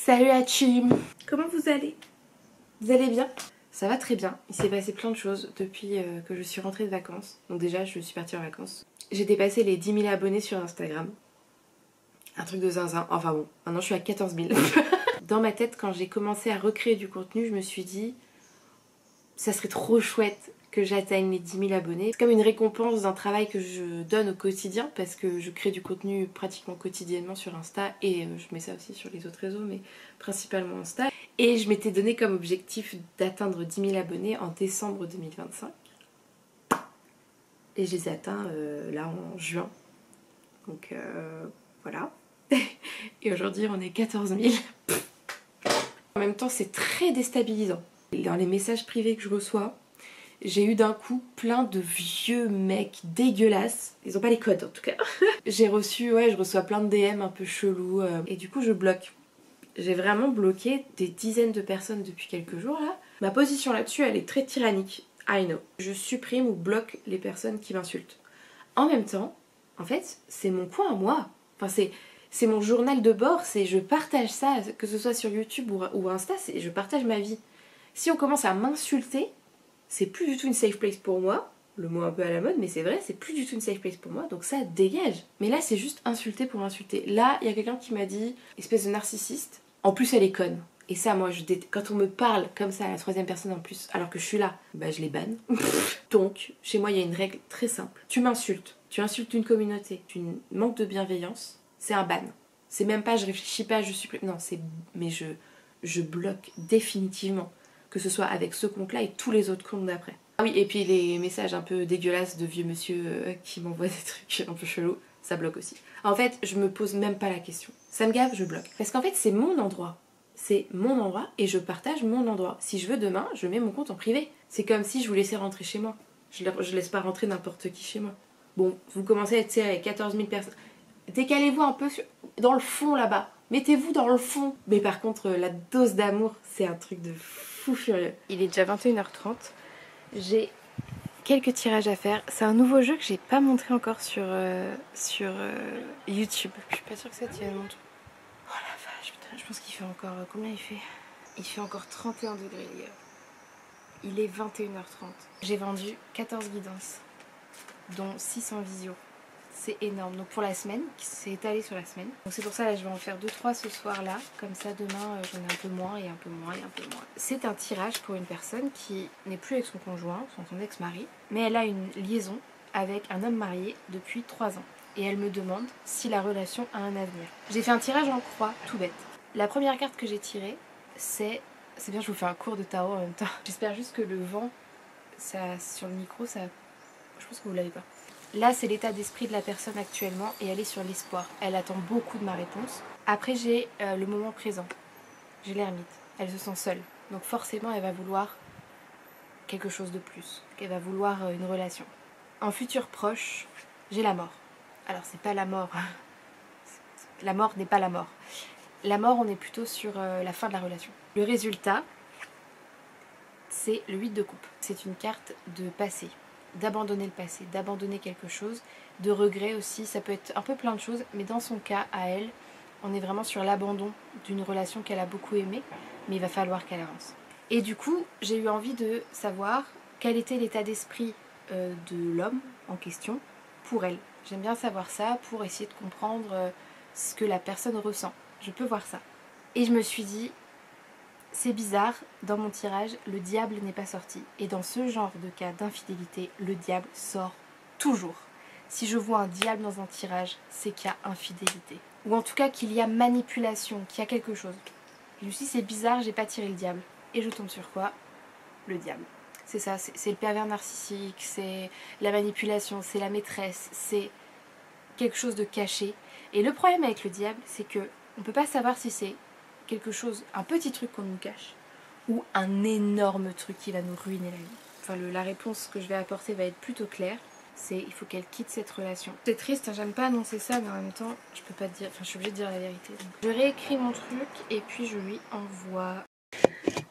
Salut la team. Comment vous allez? Vous allez bien? Ça va très bien. Il s'est passé plein de choses depuis que je suis rentrée de vacances. Donc déjà, je suis partie en vacances. J'ai dépassé les 10 000 abonnés sur Instagram. Un truc de zinzin. Enfin bon, maintenant je suis à 14 000. Dans ma tête, quand j'ai commencé à recréer du contenu, je me suis dit ça serait trop chouette que j'atteigne les 10 000 abonnés. C'est comme une récompense d'un travail que je donne au quotidien parce que je crée du contenu pratiquement quotidiennement sur Insta et je mets ça aussi sur les autres réseaux mais principalement Insta. Et je m'étais donné comme objectif d'atteindre 10 000 abonnés en décembre 2025. Et je les ai atteints là en juin. Donc voilà. Et aujourd'hui on est 14 000. En même temps c'est très déstabilisant. Dans les messages privés que je reçois, j'ai eu d'un coup plein de vieux mecs dégueulasses. Ils ont pas les codes en tout cas. J'ai reçu, je reçois plein de DM un peu chelous. Et du coup je bloque. J'ai vraiment bloqué des dizaines de personnes depuis quelques jours là. Ma position là-dessus elle est très tyrannique. I know. Je supprime ou bloque les personnes qui m'insultent. En même temps, en fait, c'est mon coin à moi. Enfin c'est mon journal de bord, je partage ça, que ce soit sur YouTube ou Insta, je partage ma vie. Si on commence à m'insulter, c'est plus du tout une safe place pour moi. Le mot un peu à la mode, mais c'est vrai, c'est plus du tout une safe place pour moi, donc ça dégage. Mais là, c'est juste insulter pour insulter. Là, il y a quelqu'un qui m'a dit, espèce de narcissiste. En plus, elle est conne. Et ça, moi, quand on me parle comme ça à la troisième personne en plus, alors que je suis là, bah je les banne. Donc, chez moi, il y a une règle très simple. Tu m'insultes, tu insultes une communauté, tu manques de bienveillance, c'est un ban. C'est même pas, je réfléchis pas, je supprime. Non, mais je bloque définitivement. Que ce soit avec ce compte-là et tous les autres comptes d'après. Ah oui, et puis les messages un peu dégueulasses de vieux monsieur qui m'envoient des trucs un peu chelous, ça bloque aussi. En fait, je me pose même pas la question. Ça me gave, je bloque. Parce qu'en fait, c'est mon endroit. C'est mon endroit et je partage mon endroit. Si je veux demain, je mets mon compte en privé. C'est comme si je vous laissais rentrer chez moi. Je laisse pas rentrer n'importe qui chez moi. Bon, vous commencez à être avec 14 000 personnes. Décalez-vous un peu dans le fond là-bas. Mettez-vous dans le fond. Mais par contre, la dose d'amour, c'est un truc de fou furieux. Il est déjà 21h30. J'ai quelques tirages à faire. C'est un nouveau jeu que j'ai pas montré encore sur YouTube. Je suis pas sûre que ça tienne mon truc. Oh la vache, putain, je pense qu'il fait encore... combien il fait? Il fait encore 31 degrés, les gars. Il est 21h30. J'ai vendu 14 guidances, dont 6 en visio. C'est énorme. Donc pour la semaine, qui s'est étalé sur la semaine. Donc c'est pour ça là je vais en faire 2-3 ce soir là. Comme ça demain j'en ai un peu moins et un peu moins et un peu moins. C'est un tirage pour une personne qui n'est plus avec son conjoint, son ex-mari. Mais elle a une liaison avec un homme marié depuis 3 ans. Et elle me demande si la relation a un avenir. J'ai fait un tirage en croix, tout bête. La première carte que j'ai tirée, c'est bien, je vous fais un cours de tarot en même temps. J'espère juste que le vent, ça, sur le micro, ça... Je pense que vous l'avez pas. Là, c'est l'état d'esprit de la personne actuellement et elle est sur l'espoir. Elle attend beaucoup de ma réponse. Après, j'ai le moment présent. J'ai l'ermite. Elle se sent seule. Donc forcément, elle va vouloir quelque chose de plus. Elle va vouloir une relation. En futur proche, j'ai la mort. Alors, c'est pas la mort. La mort n'est pas la mort. La mort, on est plutôt sur la fin de la relation. Le résultat, c'est le 8 de coupe. C'est une carte de passé. D'abandonner le passé, d'abandonner quelque chose, de regret aussi, ça peut être un peu plein de choses, mais dans son cas, à elle, on est vraiment sur l'abandon d'une relation qu'elle a beaucoup aimée, mais il va falloir qu'elle avance. Et du coup, j'ai eu envie de savoir quel était l'état d'esprit de l'homme en question pour elle. J'aime bien savoir ça pour essayer de comprendre ce que la personne ressent. Je peux voir ça. Et je me suis dit, c'est bizarre, dans mon tirage, le diable n'est pas sorti. Et dans ce genre de cas d'infidélité, le diable sort toujours. Si je vois un diable dans un tirage, c'est qu'il y a infidélité. Ou en tout cas qu'il y a manipulation, qu'il y a quelque chose. Je me suis dit, c'est bizarre, j'ai pas tiré le diable. Et je tombe sur quoi? Le diable. C'est ça, c'est le pervers narcissique, c'est la manipulation, c'est la maîtresse, c'est quelque chose de caché. Et le problème avec le diable, c'est que on peut pas savoir si c'est quelque chose, un petit truc qu'on nous cache, ou un énorme truc qui va nous ruiner la vie. Enfin, la réponse que je vais apporter va être plutôt claire. C'est il faut qu'elle quitte cette relation. C'est triste, hein, j'aime pas annoncer ça, mais en même temps, je peux pas te dire, enfin, je suis obligée de dire la vérité. Donc, je réécris mon truc et puis je lui envoie.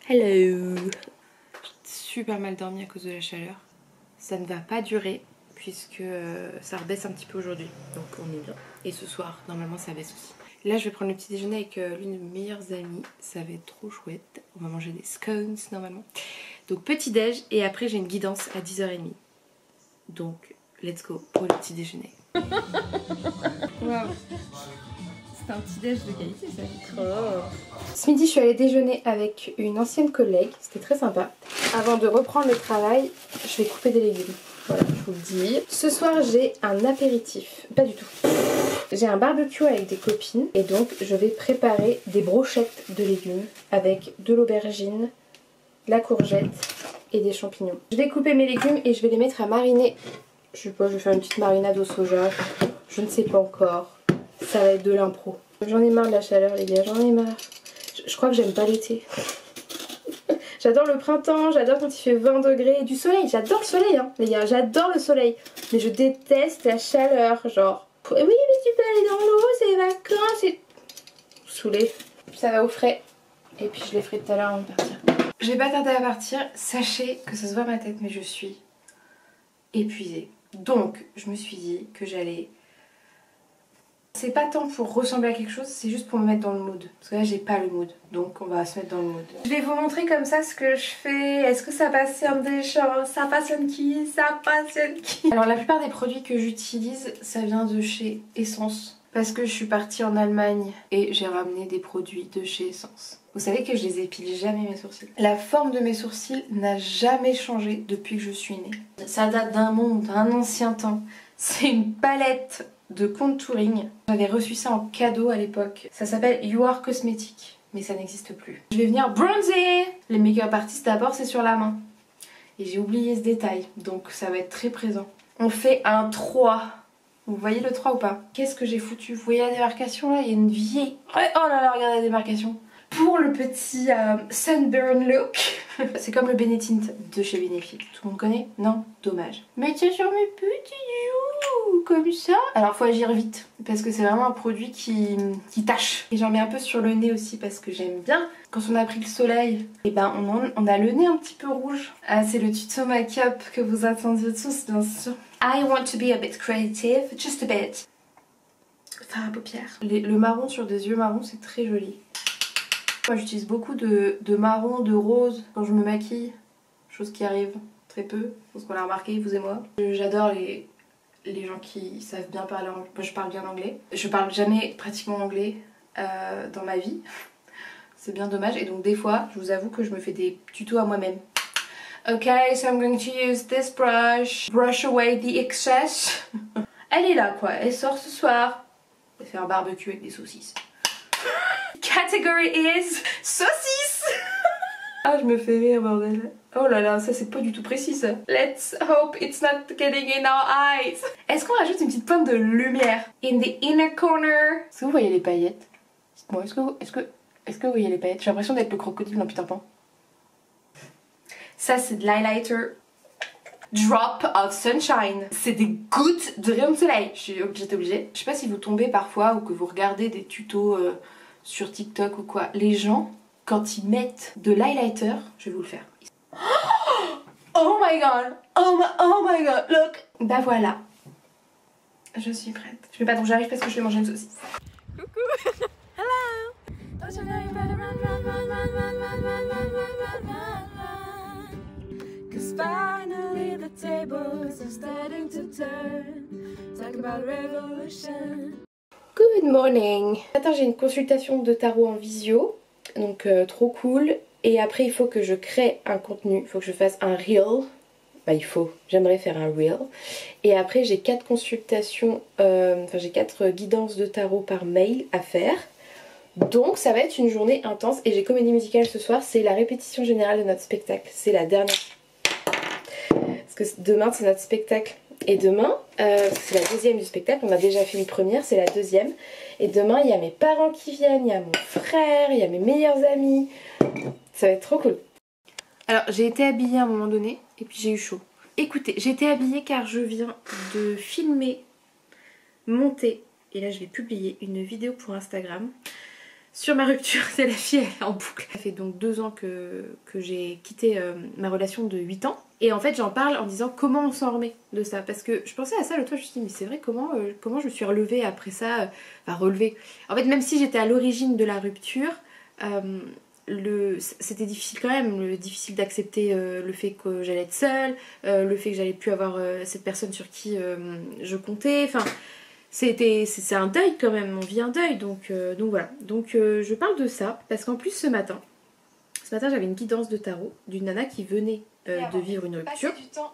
Hello. J'ai super mal dormi à cause de la chaleur. Ça ne va pas durer puisque ça rebaisse un petit peu aujourd'hui. Donc on est bien. Et ce soir, normalement, ça baisse aussi. Là je vais prendre le petit déjeuner avec l'une de mes meilleures amies. Ça va être trop chouette. On va manger des scones normalement. Donc petit déj et après j'ai une guidance à 10h30. Donc let's go pour le petit déjeuner. Waouh, c'est un petit déj de qualité ça. Trop. Ce midi je suis allée déjeuner avec une ancienne collègue, c'était très sympa. Avant de reprendre le travail, je vais couper des légumes. Voilà, je vous le dis. Ce soir j'ai un apéritif, pas du tout. J'ai un barbecue avec des copines et donc je vais préparer des brochettes de légumes avec de l'aubergine, la courgette et des champignons. Je vais couper mes légumes et je vais les mettre à mariner. Je sais pas, je vais faire une petite marinade au soja. Je ne sais pas encore. Ça va être de l'impro. J'en ai marre de la chaleur les gars, j'en ai marre. Je crois que j'aime pas l'été. J'adore le printemps, j'adore quand il fait 20 degrés. Du soleil, j'adore le soleil hein, les gars, j'adore le soleil. Mais je déteste la chaleur, genre. Oui mais tu peux aller dans l'eau, c'est les vacances et... Saoulée. Ça va au frais. Et puis je les ferai tout à l'heure avant de partir. Je vais pas tarder à partir, sachez que ça se voit à ma tête mais je suis épuisée. Donc je me suis dit que j'allais... C'est pas tant pour ressembler à quelque chose, c'est juste pour me mettre dans le mood. Parce que là j'ai pas le mood, donc on va se mettre dans le mood. Je vais vous montrer comme ça ce que je fais. Est-ce que ça passionne des gens? Ça passionne qui? Ça passionne qui? Alors la plupart des produits que j'utilise, ça vient de chez Essence. Parce que je suis partie en Allemagne et j'ai ramené des produits de chez Essence. Vous savez que je les épile jamais mes sourcils. La forme de mes sourcils n'a jamais changé depuis que je suis née. Ça date d'un monde, d'un ancien temps. C'est une palette de contouring. J'avais reçu ça en cadeau à l'époque. Ça s'appelle You Are Cosmetic, mais ça n'existe plus. Je vais venir bronzer. Les make-up artistes d'abord c'est sur la main. Et j'ai oublié ce détail, donc ça va être très présent. On fait un 3. Vous voyez le 3 ou pas? Qu'est-ce que j'ai foutu? Vous voyez la démarcation là? Il y a une vieille... Oh là là, regardez la démarcation. Pour le petit sunburn look. C'est comme le Benetint de chez Benefit. Tout le monde connaît? Non? Dommage. Mettez sur mes petits joues comme ça. Alors faut agir vite parce que c'est vraiment un produit qui tâche. Et j'en mets un peu sur le nez aussi parce que j'aime bien. Quand on a pris le soleil, et ben on a le nez un petit peu rouge. Ah, c'est le tuto make-up que vous attendiez tous bien sûr. I want to be a bit creative, just a bit. Faire à paupières. Le marron sur des yeux marrons c'est très joli. Moi j'utilise beaucoup de marron, de rose quand je me maquille, chose qui arrive très peu, je pense qu'on l'a remarqué vous et moi. J'adore les gens qui savent bien parler anglais, moi je parle bien anglais. Je parle jamais pratiquement anglais dans ma vie, c'est bien dommage et donc des fois je vous avoue que je me fais des tutos à moi-même. Ok, so I'm going to use this brush away the excess. Elle est là quoi, elle sort ce soir. Elle fait un barbecue avec des saucisses. Category is saucisse. Ah je me fais rire bordel. Oh là là ça c'est pas du tout précis ça. Let's hope it's not getting in our eyes. Est-ce qu'on rajoute une petite pointe de lumière? In the inner corner. Est-ce que vous voyez les paillettes? Bon, est-ce que vous voyez les paillettes? J'ai l'impression d'être le crocodile dans Peter Pan. Ça c'est de l'highlighter. Drop of sunshine. C'est des gouttes de rayon de soleil. J'étais obligée. Je sais pas si vous tombez parfois ou que vous regardez des tutos sur TikTok ou quoi. Les gens, quand ils mettent de l'highlighter, je vais vous le faire. Oh my god. Oh my god. Look. Bah voilà. Je suis prête. Je vais pas donc j'arrive parce que je vais manger une saucisse. Coucou. Hello. Don't you know you better run, run, run, run, run, run, run, run, run, run, run. Cause finally the tables are starting to turn. Talk about revolution. Good morning. Attends, j'ai une consultation de tarot en visio, donc trop cool. Et après il faut que je crée un contenu, il faut que je fasse un reel. Bah j'aimerais faire un reel. Et après j'ai 4 consultations, j'ai 4 guidances de tarot par mail à faire. Donc ça va être une journée intense et j'ai comédie musicale ce soir, c'est la répétition générale de notre spectacle. C'est la dernière. Parce que demain c'est notre spectacle. Et demain, c'est la deuxième du spectacle, on a déjà fait une première, c'est la deuxième. Et demain, il y a mes parents qui viennent, il y a mon frère, il y a mes meilleurs amis. Ça va être trop cool. Alors, j'ai été habillée à un moment donné, et puis j'ai eu chaud. Écoutez, j'ai été habillée car je viens de filmer, monter, et là je vais publier une vidéo pour Instagram sur ma rupture. C'est la fille, elle est en boucle. Ça fait donc 2 ans que j'ai quitté ma relation de 8 ans. Et en fait j'en parle en disant comment on s'en remet de ça. Parce que je pensais à ça l'autre fois, je me suis dit mais c'est vrai comment je me suis relevée après ça. Enfin relevée. En fait même si j'étais à l'origine de la rupture, c'était difficile quand même. Difficile d'accepter le fait que j'allais être seule, le fait que j'allais plus avoir cette personne sur qui je comptais. Enfin c'est un deuil quand même, on vit un deuil. Donc voilà. Donc je parle de ça parce qu'en plus ce matin j'avais une guidance de tarot d'une nana qui venait de vivre une rupture.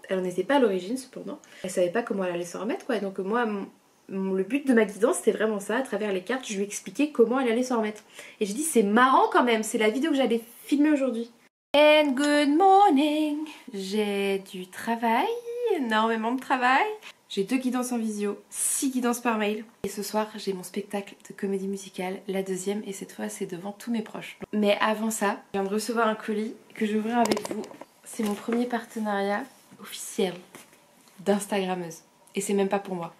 Elle n'en était pas à l'origine cependant. Elle savait pas comment elle allait s'en remettre quoi. Donc moi, le but de ma guidance c'était vraiment ça. À travers les cartes, je lui expliquais comment elle allait s'en remettre. Et j'ai dit c'est marrant quand même, c'est la vidéo que j'allais filmer aujourd'hui. And good morning. J'ai du travail, énormément de travail. J'ai 2 guidances en visio, 6 guidances par mail. Et ce soir, j'ai mon spectacle de comédie musicale, la 2e, et cette fois, c'est devant tous mes proches. Mais avant ça, je viens de recevoir un colis que je vais ouvrir avec vous. C'est mon premier partenariat officiel d'Instagrammeuse. Et c'est même pas pour moi.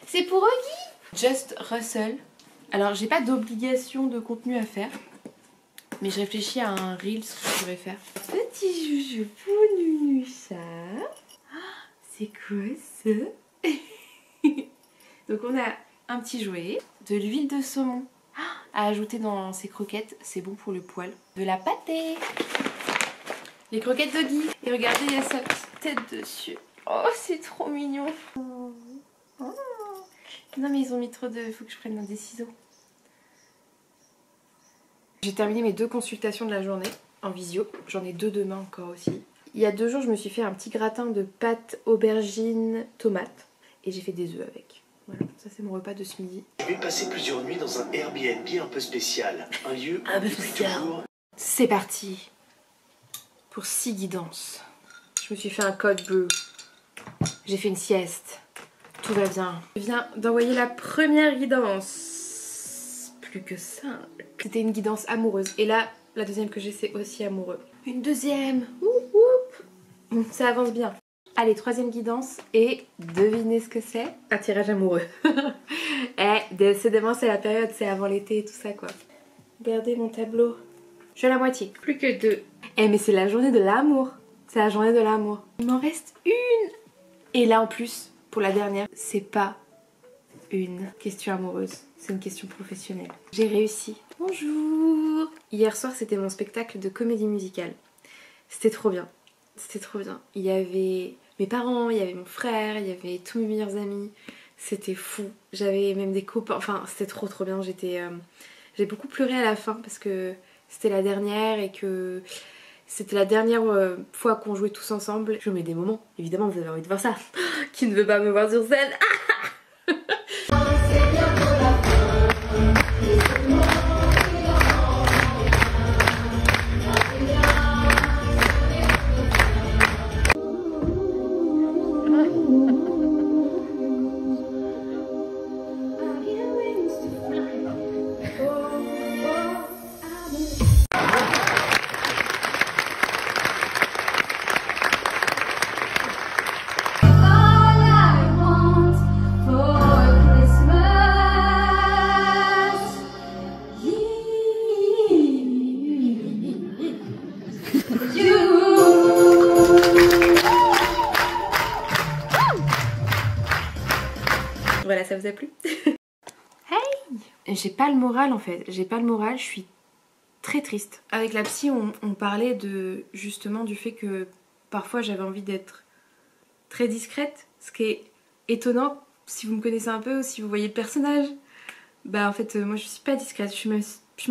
C'est pour Oggy! Just Russell. Alors, j'ai pas d'obligation de contenu à faire, mais je réfléchis à un reel ce que je pourrais faire. Petit joujou pour Nunucha. C'est quoi ça? Donc on a un petit jouet, de l'huile de saumon à ajouter dans ses croquettes, c'est bon pour le poil. De la pâtée, les croquettes d'Oggy. Et regardez, il y a sa petite tête dessus. Oh, c'est trop mignon. Oh. Non mais ils ont mis trop de... Faut que je prenne des ciseaux. J'ai terminé mes 2 consultations de la journée en visio. J'en ai 2 demain encore aussi. Il y a 2 jours, je me suis fait un petit gratin de pâtes, aubergines, tomates. Et j'ai fait des œufs avec. Voilà, ça c'est mon repas de ce midi. Je vais passer plusieurs nuits dans un Airbnb un peu spécial. Un lieu un peu spécial. C'est parti pour 6 guidances. Je me suis fait un code bleu. J'ai fait une sieste. Tout va bien. Je viens d'envoyer la première guidance. Plus que simple. C'était une guidance amoureuse. Et là, la deuxième que j'ai, c'est aussi amoureux. Une deuxième. Oup, oup. Ça avance bien. Allez, 3e guidance. Et devinez ce que c'est? Un tirage amoureux. Décidément, c'est la période, c'est avant l'été et tout ça, quoi. Regardez mon tableau. Je suis à la moitié. Plus que 2. Mais c'est la journée de l'amour. C'est la journée de l'amour. Il m'en reste une. Et là, en plus, pour la dernière, c'est pas une question amoureuse. C'est une question professionnelle. J'ai réussi. Bonjour. Hier soir, c'était mon spectacle de comédie musicale. C'était trop bien. C'était trop bien. Il y avait mes parents, il y avait mon frère, il y avait tous mes meilleurs amis. C'était fou. J'avais même des copains. Enfin, c'était trop bien. J'ai beaucoup pleuré à la fin parce que c'était la dernière et que c'était la dernière fois qu'on jouait tous ensemble. Je mets des moments. Évidemment, vous avez envie de voir ça. Qui ne veut pas me voir sur scène? Voilà, ça vous a plu? Hey! J'ai pas le moral en fait, j'ai pas le moral, je suis très triste. Avec la psy, on parlait justement du fait que parfois j'avais envie d'être très discrète, ce qui est étonnant si vous me connaissez un peu ou si vous voyez le personnage. Bah en fait, moi je suis pas discrète, je suis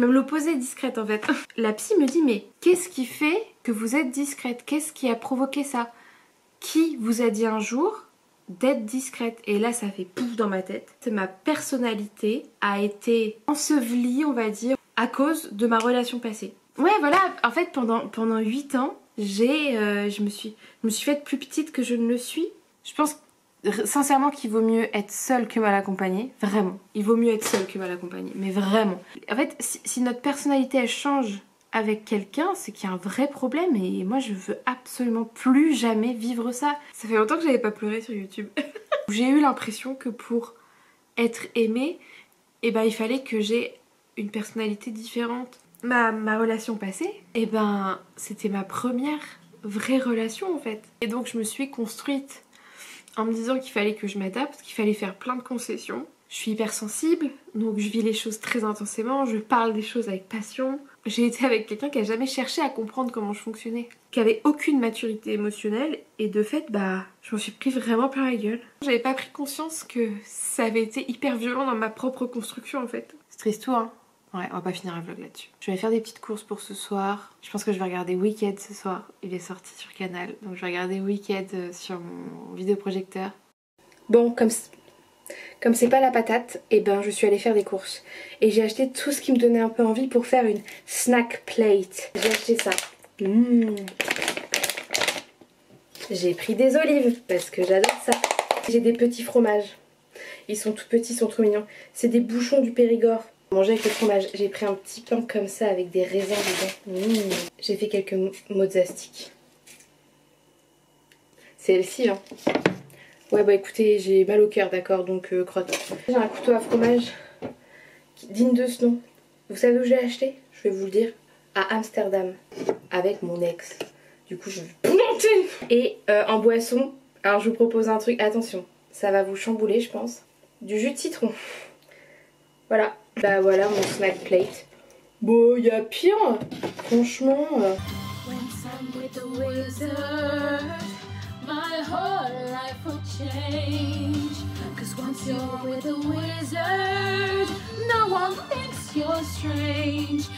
même l'opposé discrète en fait. La psy me dit mais qu'est-ce qui fait que vous êtes discrète? Qu'est-ce qui a provoqué ça? Qui vous a dit un jour d'être discrète? Et là ça fait pouf dans ma tête. Ma personnalité a été ensevelie, on va dire, à cause de ma relation passée. Ouais voilà, en fait pendant 8 ans, je me suis faite plus petite que je ne le suis. Je pense sincèrement qu'il vaut mieux être seule que mal accompagnée. Vraiment, il vaut mieux être seule que mal accompagnée. Mais vraiment. En fait, si notre personnalité elle change avec quelqu'un, c'est qu'il y a un vrai problème et moi je veux absolument plus jamais vivre ça. Ça fait longtemps que j'avais pas pleuré sur YouTube. J'ai eu l'impression que pour être aimée, eh ben, il fallait que j'ai une personnalité différente. Ma relation passée, eh ben, c'était ma première vraie relation en fait. Et donc je me suis construite en me disant qu'il fallait que je m'adapte, qu'il fallait faire plein de concessions. Je suis hypersensible, donc je vis les choses très intensément, je parle des choses avec passion. J'ai été avec quelqu'un qui a jamais cherché à comprendre comment je fonctionnais, qui avait aucune maturité émotionnelle, et de fait, je m'en suis pris vraiment plein la gueule. J'avais pas pris conscience que ça avait été hyper violent dans ma propre construction en fait. C'est triste tout, hein. Ouais, on va pas finir un vlog là-dessus. Je vais faire des petites courses pour ce soir. Je pense que je vais regarder Wicked ce soir. Il est sorti sur Canal, donc je vais regarder Wicked sur mon vidéoprojecteur. Bon, comme c'est pas la patate, et ben je suis allée faire des courses. Et j'ai acheté tout ce qui me donnait un peu envie pour faire une snack plate. J'ai acheté ça. J'ai pris des olives parce que j'adore ça. J'ai des petits fromages. Ils sont tout petits, ils sont trop mignons. C'est des bouchons du Périgord. Manger avec le fromage. J'ai pris un petit pain comme ça avec des raisins dedans. J'ai fait quelques mozzastiques. C'est elle-ci, hein. Ouais bah écoutez, j'ai mal au cœur, d'accord, donc crotte. J'ai un couteau à fromage digne de ce nom. Vous savez où je l'ai acheté? Je vais vous le dire. À Amsterdam. Avec mon ex. Du coup je vais planter. Et en boisson, alors je vous propose un truc, attention, ça va vous chambouler je pense. Du jus de citron. Voilà. Bah voilà mon snack plate. Bon, y a pire, franchement. My whole life will change. Cause once you're with a wizard, no one thinks you're strange.